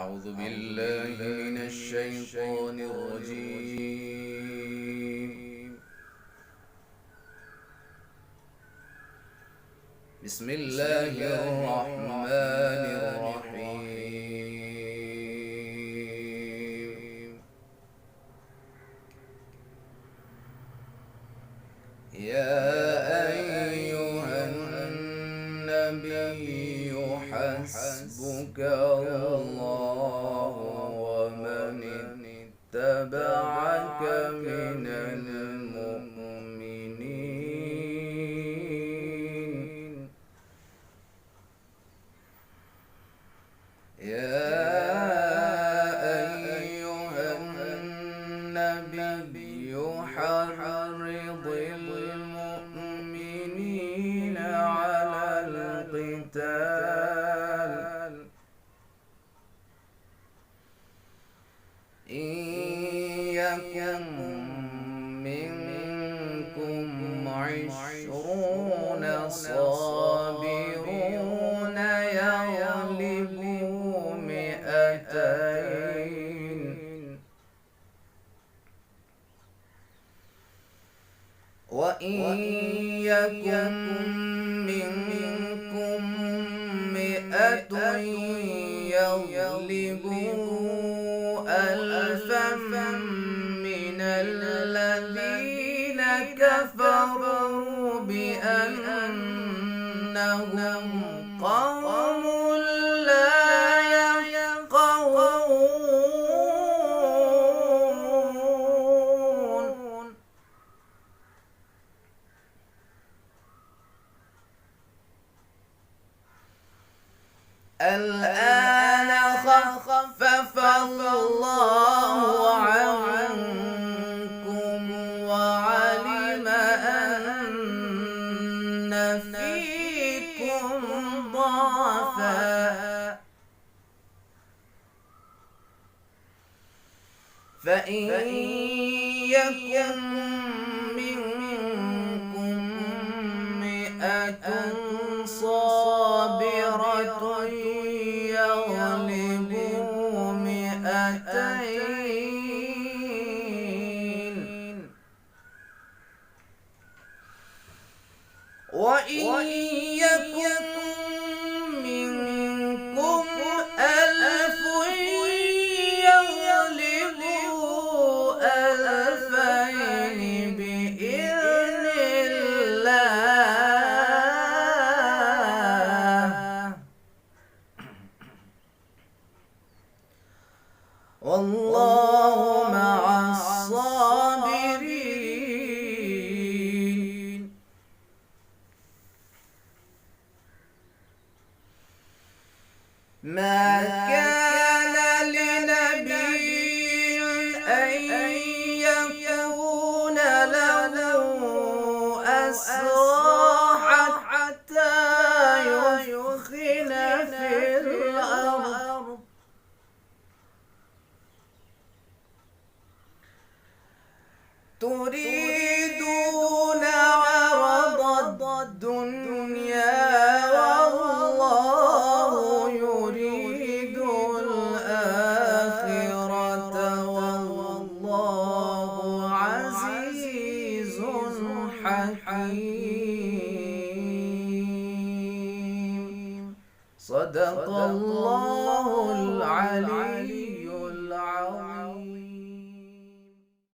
أعوذ بالله من الشيطان الرجيم. بسم الله الرحمن الرحيم. يا أيها النبي حسبك الله ومن اتبعك من المؤمنين. يا أيها النبي حرض المؤمنين على القتال إن يكن منكم 20 صابرون يغلبوا 200 وإن يكن منكم 100 يغلبوا 1000 من الذين كفروا بأنهم قوم لا يفقهون. الآن خفف الله عنكم وعلم أن فيكم ضعفا فإن يكن منكم 100 صابرة يغلبوا 200 وإن يكن منكم 1000 يغلبوا 2000 بإذن الله والله مع الصابرين. ما كان لنبي أن يكون له أسرى حتى يثخن في الأرض تريدون عرض الدنيا والله يريد الآخرة والله عزيز حكيم. صدق الله